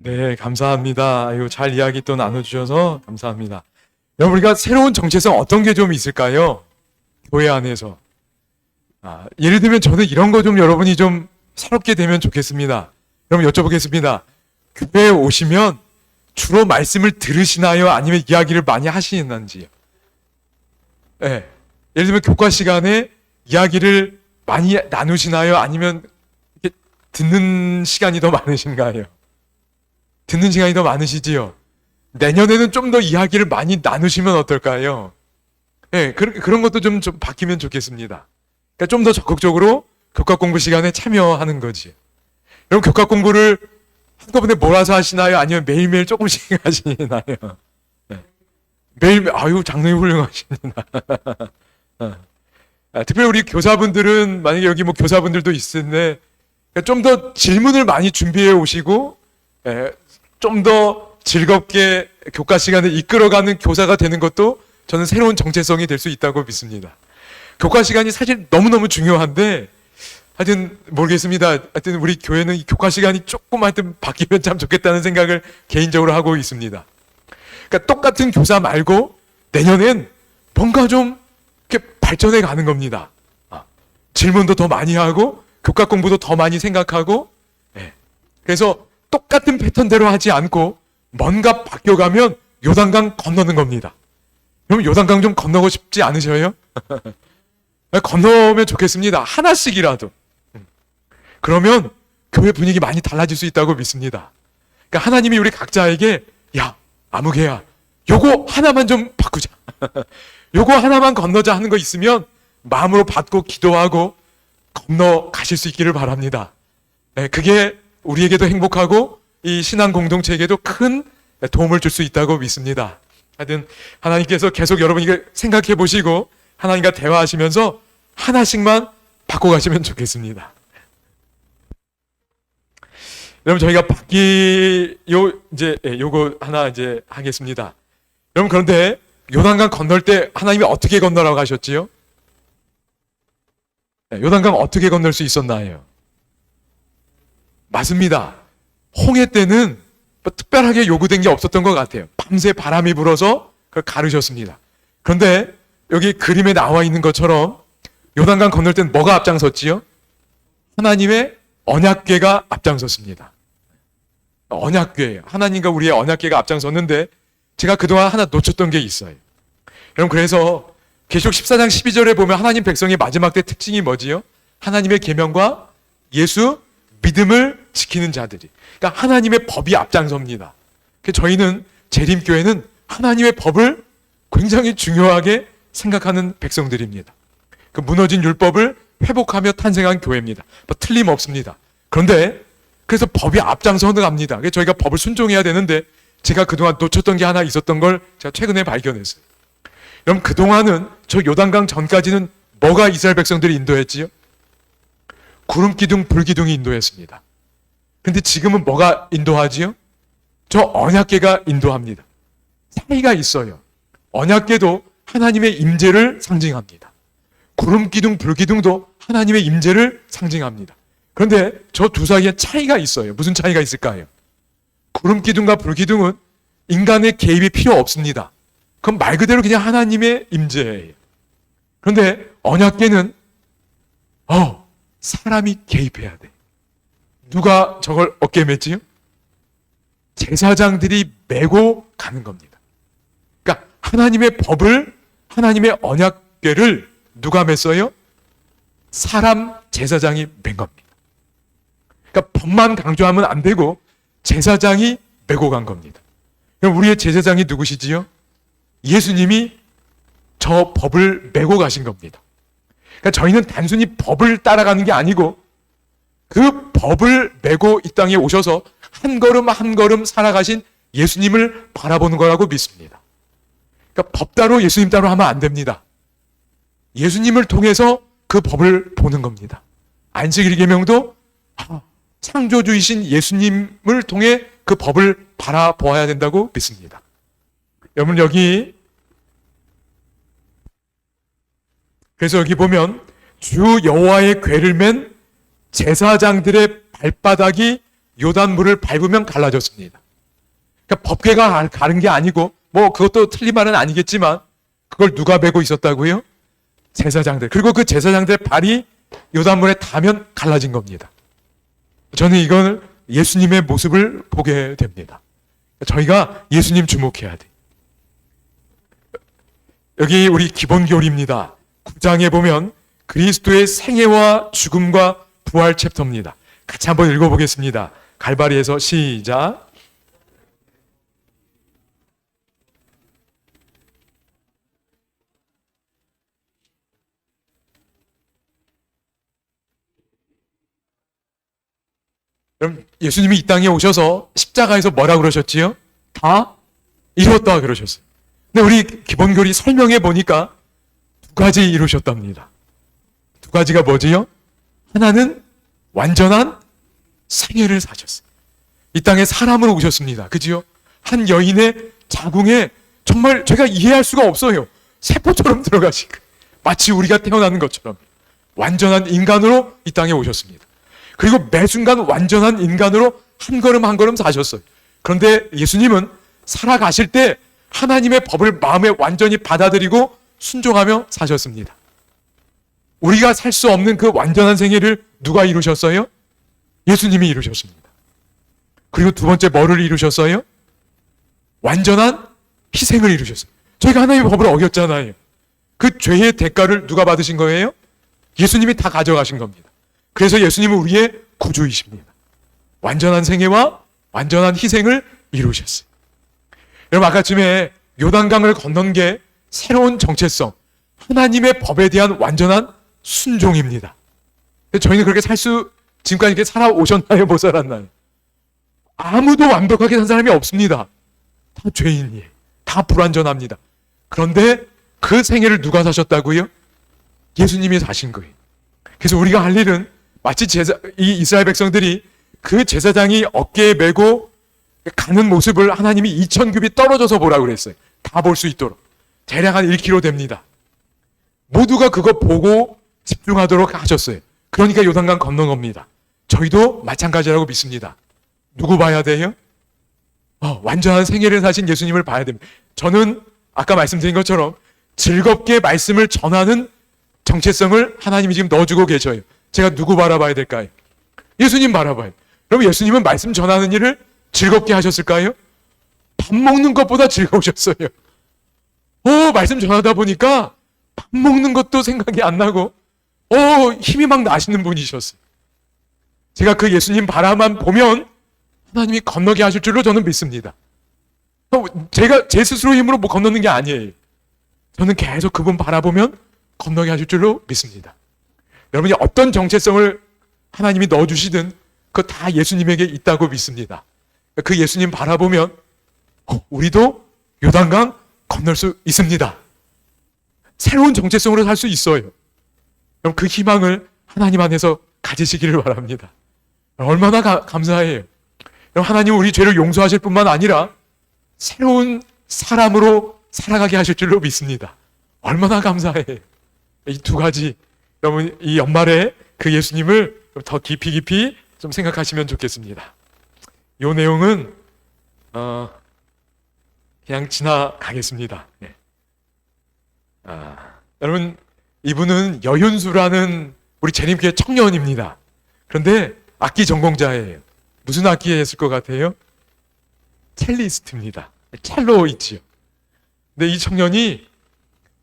S1: 네, 감사합니다. 아유, 잘 이야기 또 나눠주셔서 감사합니다. 여러분, 우리가 새로운 정체성 어떤 게 좀 있을까요? 교회 안에서. 예를 들면 저는 이런 거 좀 여러분이 좀 새롭게 되면 좋겠습니다. 여러분 여쭤보겠습니다. 교회에 오시면 주로 말씀을 들으시나요? 아니면 이야기를 많이 하시는지요? 네. 예를 들면 교과 시간에 이야기를 많이 나누시나요? 아니면 이렇게 듣는 시간이 더 많으신가요? 듣는 시간이 더 많으시지요? 내년에는 좀 더 이야기를 많이 나누시면 어떨까요? 네, 그런 것도 좀 바뀌면 좋겠습니다. 그러니까 좀 더 적극적으로 교과 공부 시간에 참여하는 거지. 여러분 교과 공부를 한꺼번에 몰아서 하시나요? 아니면 매일매일 조금씩 하시나요? 네. 매일매일, 아유, 장로님 훌륭하십니다. 특별히 우리 교사분들은, 만약에 여기 뭐 교사분들도 있는데, 좀 더 질문을 많이 준비해 오시고, 좀 더 즐겁게 교과 시간을 이끌어가는 교사가 되는 것도 저는 새로운 정체성이 될 수 있다고 믿습니다. 교과 시간이 사실 너무너무 중요한데, 하여튼 모르겠습니다. 하여튼 우리 교회는 이 교과 시간이 조금 하여튼 바뀌면 참 좋겠다는 생각을 개인적으로 하고 있습니다. 그러니까 똑같은 교사 말고 내년엔 뭔가 좀 이렇게 발전해 가는 겁니다. 질문도 더 많이 하고 교과 공부도 더 많이 생각하고, 그래서 똑같은 패턴대로 하지 않고 뭔가 바뀌어가면 요단강 건너는 겁니다. 그럼 요단강 좀 건너고 싶지 않으셔요? 건너면 좋겠습니다. 하나씩이라도. 그러면 교회 분위기 많이 달라질 수 있다고 믿습니다. 그러니까 하나님이 우리 각자에게, 야, 아무개야, 요거 하나만 좀 바꾸자. 요거 하나만 건너자 하는 거 있으면 마음으로 받고 기도하고 건너가실 수 있기를 바랍니다. 그게 우리에게도 행복하고 이 신앙 공동체에게도 큰 도움을 줄 수 있다고 믿습니다. 하여튼 하나님께서 계속 여러분이 생각해 보시고 하나님과 대화하시면서 하나씩만 바꿔가시면 좋겠습니다. 여러분 저희가 요거 하나 이제 하겠습니다. 여러분 그런데 요단강 건널 때 하나님이 어떻게 건너라고 하셨지요? 요단강 어떻게 건널 수 있었나요? 맞습니다. 홍해 때는 뭐 특별하게 요구된 게 없었던 것 같아요. 밤새 바람이 불어서 그걸 가르셨습니다. 그런데 여기 그림에 나와 있는 것처럼 요단강 건널 때는 뭐가 앞장섰지요? 하나님의 언약궤가 앞장섰습니다. 언약궤예요. 하나님과 우리의 언약궤가 앞장섰는데 제가 그동안 하나 놓쳤던 게 있어요. 여러분 그래서 계시록 14장 12절에 보면 하나님 백성의 마지막 때 특징이 뭐지요? 하나님의 계명과 예수 믿음을 지키는 자들이. 그러니까 하나님의 법이 앞장섭니다. 저희는 재림교회는 하나님의 법을 굉장히 중요하게 생각하는 백성들입니다. 그 무너진 율법을 회복하며 탄생한 교회입니다. 뭐 틀림없습니다. 그런데 그래서 법이 앞장서는 갑니다. 그래서 저희가 법을 순종해야 되는데 제가 그동안 놓쳤던 게 하나 있었던 걸 제가 최근에 발견했어요. 여러분 그동안은 저 요단강 전까지는 뭐가 이스라엘 백성들이 인도했지요? 구름 기둥, 불 기둥이 인도했습니다. 근데 지금은 뭐가 인도하지요? 저 언약궤가 인도합니다. 차이가 있어요. 언약궤도 하나님의 임재를 상징합니다. 구름 기둥, 불 기둥도 하나님의 임재를 상징합니다. 그런데 저 두 사이에 차이가 있어요. 무슨 차이가 있을까요? 구름 기둥과 불 기둥은 인간의 개입이 필요 없습니다. 그건 말 그대로 그냥 하나님의 임재예요. 그런데 언약궤는 사람이 개입해야 돼. 누가 저걸 어깨에 맸지요? 제사장들이 메고 가는 겁니다. 그러니까 하나님의 법을, 하나님의 언약궤를 누가 맸어요? 사람 제사장이 맨 겁니다. 그러니까 법만 강조하면 안 되고 제사장이 메고 간 겁니다. 그럼 우리의 제사장이 누구시지요? 예수님이 저 법을 메고 가신 겁니다. 그러니까 저희는 단순히 법을 따라가는 게 아니고 그 법을 메고 이 땅에 오셔서 한 걸음 한 걸음 살아가신 예수님을 바라보는 거라고 믿습니다. 그러니까 법 따로 예수님 따로 하면 안 됩니다. 예수님을 통해서 그 법을 보는 겁니다. 안식일 계명도 창조주이신 예수님을 통해 그 법을 바라보아야 된다고 믿습니다. 여러분 여기 그래서 여기 보면 주 여호와의 궤를 맨 제사장들의 발바닥이 요단물을 밟으면 갈라졌습니다. 그러니까 법궤가 가른 게 아니고 뭐 그것도 틀린 말은 아니겠지만 그걸 누가 메고 있었다고요? 제사장들. 그리고 그 제사장들의 발이 요단물에 닿으면 갈라진 겁니다. 저는 이걸 예수님의 모습을 보게 됩니다. 저희가 예수님 주목해야 돼. 여기 우리 기본교리입니다. 9장에 보면 그리스도의 생애와 죽음과 부활 챕터입니다. 같이 한번 읽어보겠습니다. 갈바리에서 시작. 그럼 예수님이 이 땅에 오셔서 십자가에서 뭐라 그러셨지요? 다 이루었다 그러셨어요. 근데 우리 기본교리 설명해 보니까 두 가지 이루셨답니다. 두 가지가 뭐지요? 하나는 완전한 생애를 사셨어요. 이 땅에 사람으로 오셨습니다. 그지요? 한 여인의 자궁에 정말 제가 이해할 수가 없어요. 세포처럼 들어가시고 마치 우리가 태어나는 것처럼 완전한 인간으로 이 땅에 오셨습니다. 그리고 매 순간 완전한 인간으로 한 걸음 한 걸음 사셨어요. 그런데 예수님은 살아가실 때 하나님의 법을 마음에 완전히 받아들이고 순종하며 사셨습니다. 우리가 살 수 없는 그 완전한 생애를 누가 이루셨어요? 예수님이 이루셨습니다. 그리고 두 번째 뭐를 이루셨어요? 완전한 희생을 이루셨어요. 저희가 하나님의 법을 어겼잖아요. 그 죄의 대가를 누가 받으신 거예요? 예수님이 다 가져가신 겁니다. 그래서 예수님은 우리의 구주이십니다. 완전한 생애와 완전한 희생을 이루셨어요. 여러분 아까쯤에 요단강을 건넌 게 새로운 정체성, 하나님의 법에 대한 완전한 순종입니다. 저희는 그렇게 지금까지 이렇게 살아오셨나요? 못 살았나요? 아무도 완벽하게 산 사람이 없습니다. 다 죄인이에요. 다 불완전합니다. 그런데 그 생애를 누가 사셨다고요? 예수님이 사신 거예요. 그래서 우리가 할 일은 마치 이 이스라엘 백성들이 그 제사장이 어깨에 메고 가는 모습을 하나님이 2000규빗 떨어져서 보라고 그랬어요. 다 볼 수 있도록. 대략 한 1km 됩니다. 모두가 그거 보고 집중하도록 하셨어요. 그러니까 요단강 건넌 겁니다. 저희도 마찬가지라고 믿습니다. 누구 봐야 돼요? 완전한 생애를 사신 예수님을 봐야 됩니다. 저는 아까 말씀드린 것처럼 즐겁게 말씀을 전하는 정체성을 하나님이 지금 넣어주고 계셔요. 제가 누구 바라봐야 될까요? 예수님 바라봐요. 그럼 예수님은 말씀 전하는 일을 즐겁게 하셨을까요? 밥 먹는 것보다 즐거우셨어요. 말씀 전하다 보니까 밥 먹는 것도 생각이 안 나고 힘이 막 나시는 분이셨어요. 제가 그 예수님 바라만 보면 하나님이 건너게 하실 줄로 저는 믿습니다. 제가 제 스스로 힘으로 뭐 건너는 게 아니에요. 저는 계속 그분 바라보면 건너게 하실 줄로 믿습니다. 여러분이 어떤 정체성을 하나님이 넣어주시든 그거 다 예수님에게 있다고 믿습니다. 그 예수님 바라보면 우리도 요단강 건널 수 있습니다. 새로운 정체성으로 살 수 있어요. 그럼 그 희망을 하나님 안에서 가지시기를 바랍니다. 얼마나 감사해요. 하나님은 우리 죄를 용서하실 뿐만 아니라 새로운 사람으로 살아가게 하실 줄로 믿습니다. 얼마나 감사해요. 이 두 가지 여러분 이 연말에 그 예수님을 더 깊이 좀 생각하시면 좋겠습니다. 이 내용은 그냥 지나가겠습니다. 네. 여러분 이분은 여윤수라는 우리 재림교회 청년입니다. 그런데 악기 전공자예요. 무슨 악기 했을 것 같아요? 첼리스트입니다. 첼로 있지요. 근데 이 청년이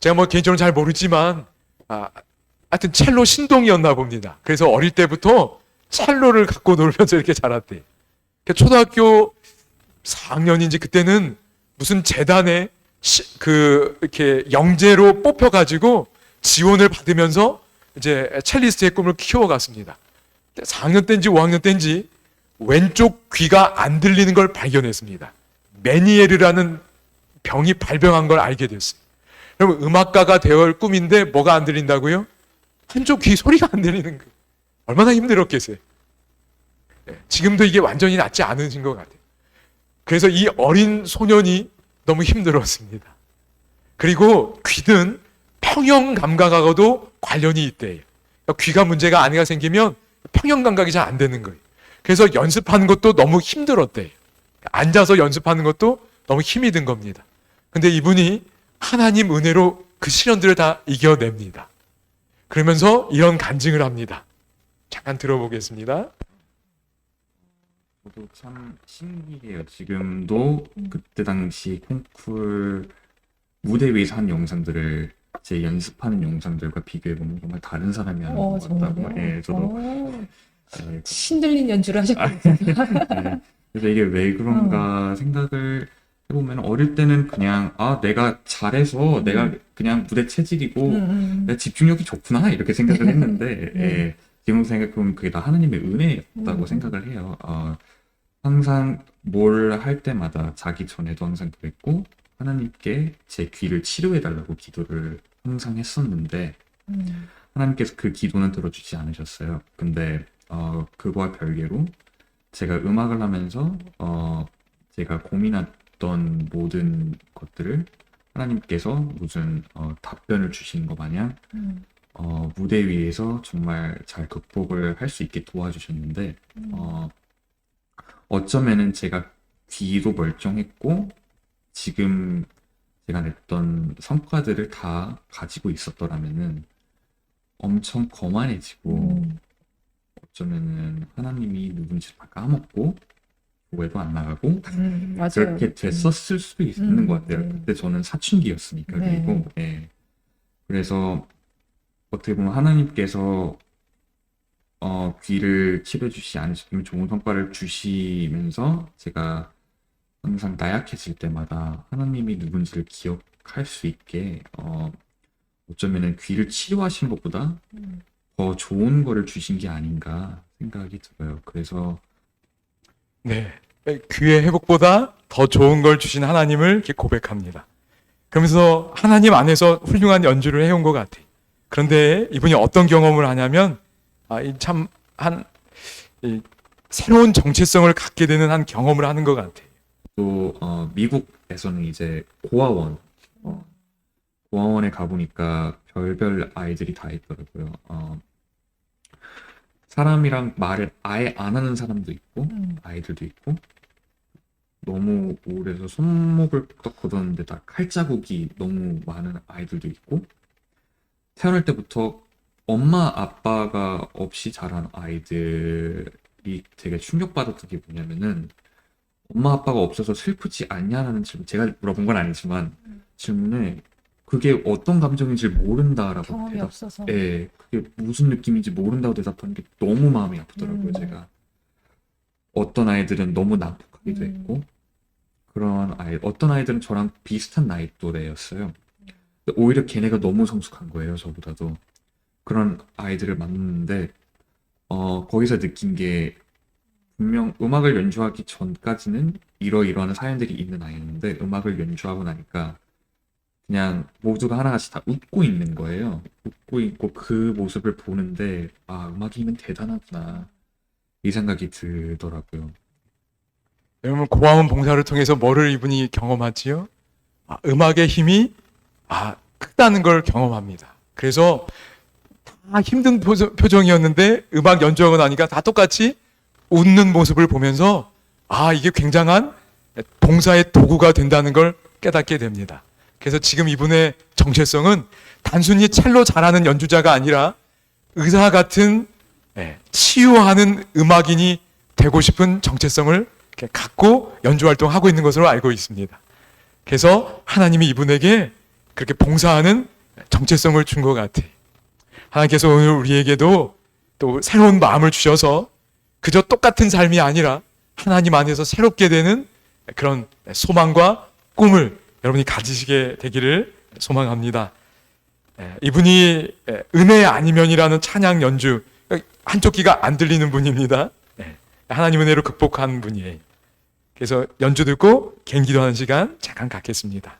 S1: 제가 뭐 개인적으로 잘 모르지만 하여튼 첼로 신동이었나 봅니다. 그래서 어릴 때부터 첼로를 갖고 놀면서 이렇게 자랐대요. 초등학교 4학년인지 그때는 무슨 재단에 이렇게 영재로 뽑혀가지고 지원을 받으면서 이제 첼리스트의 꿈을 키워갔습니다. 4학년 때인지 5학년 때인지 왼쪽 귀가 안 들리는 걸 발견했습니다. 메니에르라는 병이 발병한 걸 알게 됐어요. 여러분 음악가가 되어올 꿈인데 뭐가 안 들린다고요? 한쪽 귀 소리가 안 들리는 거예요. 얼마나 힘들었겠어요. 지금도 이게 완전히 낫지 않으신 것 같아요. 그래서 이 어린 소년이 너무 힘들었습니다. 그리고 귀는 평형 감각하고도 관련이 있대요. 귀가 문제가 아니가 생기면 평형 감각이 잘 안 되는 거예요. 그래서 연습하는 것도 너무 힘들었대요. 앉아서 연습하는 것도 너무 힘이 든 겁니다. 근데 이분이 하나님 은혜로 그 시련들을 다 이겨냅니다. 그러면서 이런 간증을 합니다. 잠깐 들어보겠습니다.
S4: 저도 참 신기해요. 지금도 그때 당시 콩쿨 무대 위에서 한 영상들을 제 연습하는 영상들과 비교해보면 정말 다른 사람이 하는 것 같다고.
S5: 정말요?
S4: 예, 저도. 예,
S5: 신들린 연주를 하셨군요.
S4: 네. 그래서 이게 왜 그런가 생각을 해보면 어릴 때는 그냥 내가 잘해서 내가 그냥 무대 체질이고 내 집중력이 좋구나 이렇게 생각을 했는데 예, 지금 생각해보면 그게 다 하나님의 은혜였다고 생각을 해요. 항상 뭘 할 때마다 자기 전에도 항상 그랬고 하나님께 제 귀를 치료해달라고 기도를 항상 했었는데 하나님께서 그 기도는 들어주지 않으셨어요. 근데 그거와 별개로 제가 음악을 하면서 제가 고민했던 모든 것들을 하나님께서 무슨 답변을 주시는 것 마냥 무대 위에서 정말 잘 극복을 할 수 있게 도와주셨는데 어쩌면은 제가 귀도 멀쩡했고 지금 제가 냈던 성과들을 다 가지고 있었더라면은 엄청 거만해지고 어쩌면은 하나님이 누군지 다 까먹고 교회도 안 나가고
S5: 맞아요.
S4: 그렇게 됐었을 수도 있는 것 같아요.
S5: 네.
S4: 그때 저는 사춘기였으니까
S5: 네.
S4: 그리고 예. 그래서 어떻게 보면 하나님께서 귀를 치료해 주시지 않으시면 좋은 성과를 주시면서 제가 항상 나약해질 때마다 하나님이 누군지를 기억할 수 있게 어쩌면은 귀를 치료하신 것보다 더 좋은 거를 주신 게 아닌가 생각이 들어요. 그래서
S1: 네, 귀의 회복보다 더 좋은 걸 주신 하나님을 이렇게 고백합니다. 그러면서 하나님 안에서 훌륭한 연주를 해온 것 같아요. 그런데 이분이 어떤 경험을 하냐면 새로운 정체성을 갖게 되는 한 경험을 하는 것 같아요.
S4: 또 미국에서는 이제 고아원에 가보니까 별별 아이들이 다 있더라고요. 사람이랑 말을 아예 안 하는 사람도 있고 아이들도 있고 너무 우울해서 손목을 딱 걷었는데 다 칼자국이 너무 많은 아이들도 있고 태어날 때부터 엄마 아빠가 없이 자란 아이들이 되게 충격받았던 게 뭐냐면은 엄마 아빠가 없어서 슬프지 않냐라는 질문, 제가 물어본 건 아니지만 질문에 그게 어떤 감정인지 모른다라고
S5: 경험이 없어서.
S4: 예, 그게 무슨 느낌인지 모른다고 대답하는 게 너무 마음이 아프더라고요. 제가 어떤 아이들은 너무 난폭하기도 했고 그런 어떤 아이들은 저랑 비슷한 나이 또래였어요. 근데 오히려 걔네가 너무 성숙한 거예요, 저보다도. 그런 아이들을 만났는데 거기서 느낀 게 분명 음악을 연주하기 전까지는 이러이러한 사연들이 있는 아이였는데 음악을 연주하고 나니까 그냥 모두가 하나같이 다 웃고 있는 거예요. 웃고 있고 그 모습을 보는데 음악의 힘은 대단하구나 이 생각이 들더라고요.
S1: 여러분 고아원 봉사를 통해서 뭐를 이분이 경험하지요? 음악의 힘이 크다는 걸 경험합니다. 그래서 다 힘든 표정이었는데 음악 연주하고 나니까 다 똑같이 웃는 모습을 보면서 이게 굉장한 봉사의 도구가 된다는 걸 깨닫게 됩니다. 그래서 지금 이분의 정체성은 단순히 첼로 잘하는 연주자가 아니라 의사 같은 치유하는 음악인이 되고 싶은 정체성을 갖고 연주 활동하고 있는 것으로 알고 있습니다. 그래서 하나님이 이분에게 그렇게 봉사하는 정체성을 준 것 같아요. 하나님께서 오늘 우리에게도 또 새로운 마음을 주셔서 그저 똑같은 삶이 아니라 하나님 안에서 새롭게 되는 그런 소망과 꿈을 여러분이 가지시게 되기를 소망합니다. 이분이 은혜 아니면이라는 찬양 연주, 한쪽 귀가 안 들리는 분입니다. 하나님 은혜로 극복한 분이에요. 그래서 연주 듣고 개인기도하는 시간 잠깐 갖겠습니다.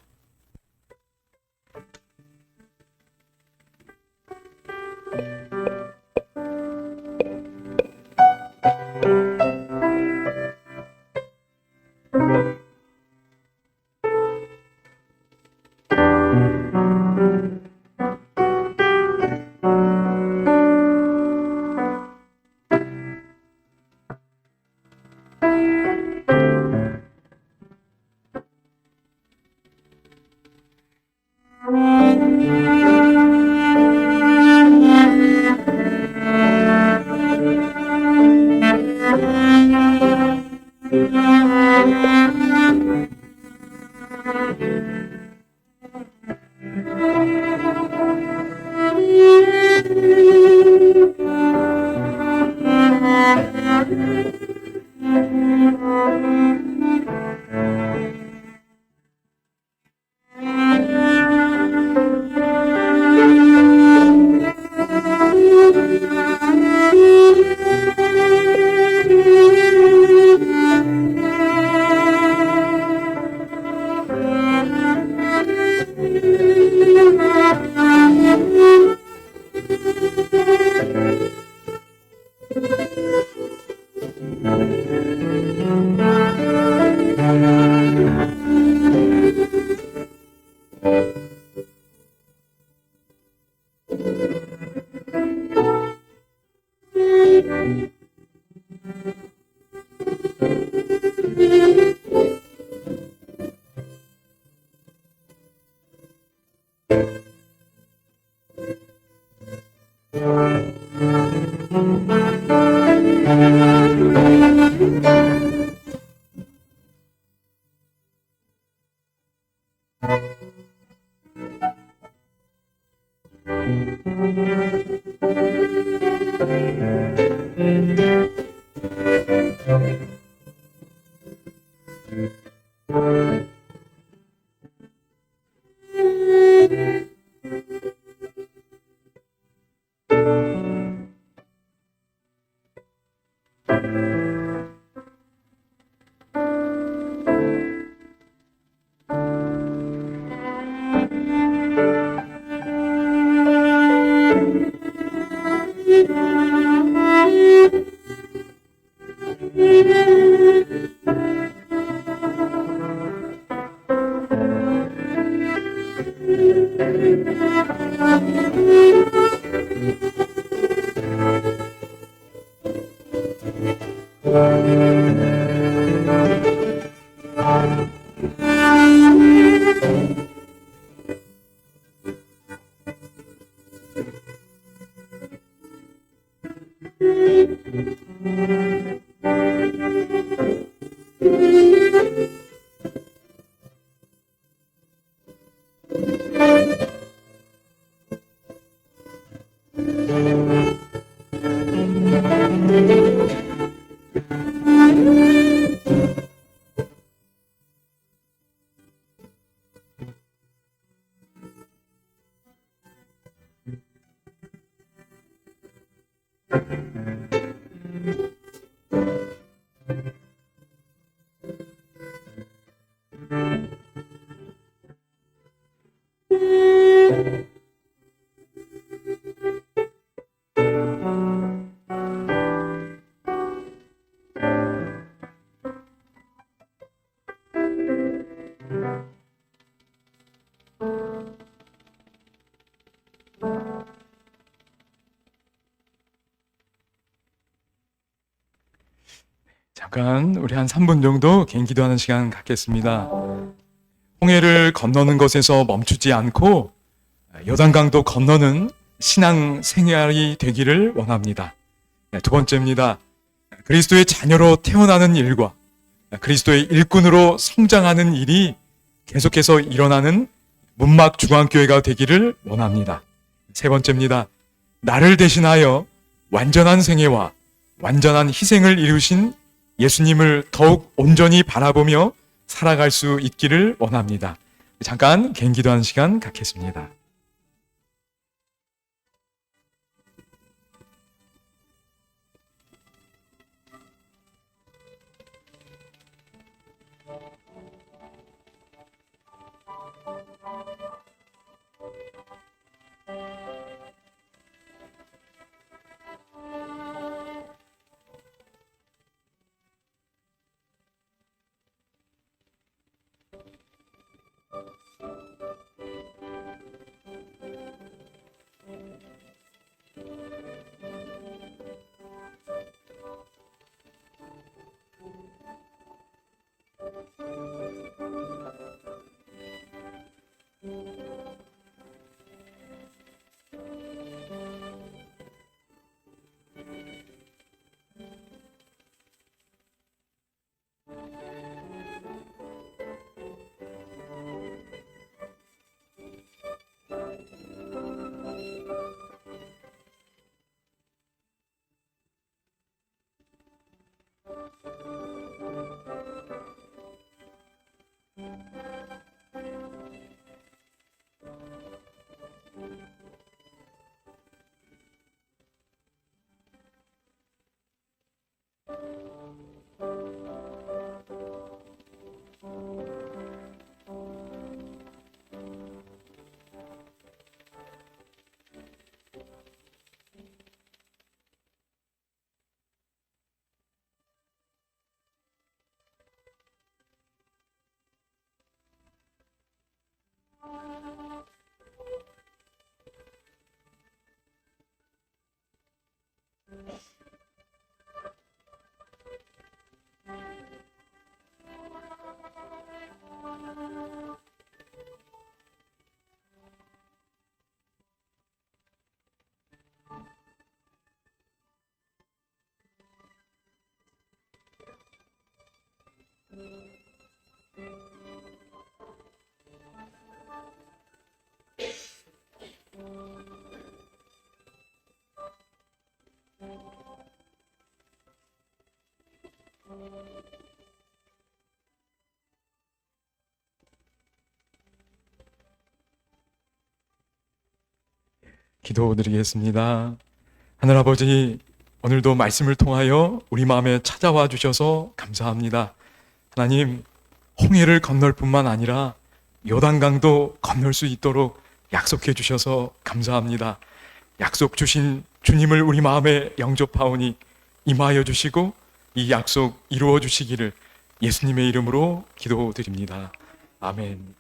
S1: 잠깐 우리 한 3분 정도 개인 기도하는 시간 갖겠습니다. 홍해를 건너는 것에서 멈추지 않고 요단강도 건너는 신앙 생활이 되기를 원합니다. 두 번째입니다. 그리스도의 자녀로 태어나는 일과 그리스도의 일꾼으로 성장하는 일이 계속해서 일어나는 문막 중앙교회가 되기를 원합니다. 세 번째입니다. 나를 대신하여 완전한 생애와 완전한 희생을 이루신 예수님을 더욱 온전히 바라보며 살아갈 수 있기를 원합니다. 잠깐 개인 기도하는 시간 갖겠습니다. 기도드리겠습니다. 하늘아버지, 오늘도 말씀을 통하여 우리 마음에 찾아와 주셔서 감사합니다. 하나님, 홍해를 건널 뿐만 아니라 요단강도 건널 수 있도록 약속해 주셔서 감사합니다. 약속 주신 주님을 우리 마음에 영접하오니 임하여 주시고 이 약속 이루어 주시기를 예수님의 이름으로 기도드립니다. 아멘.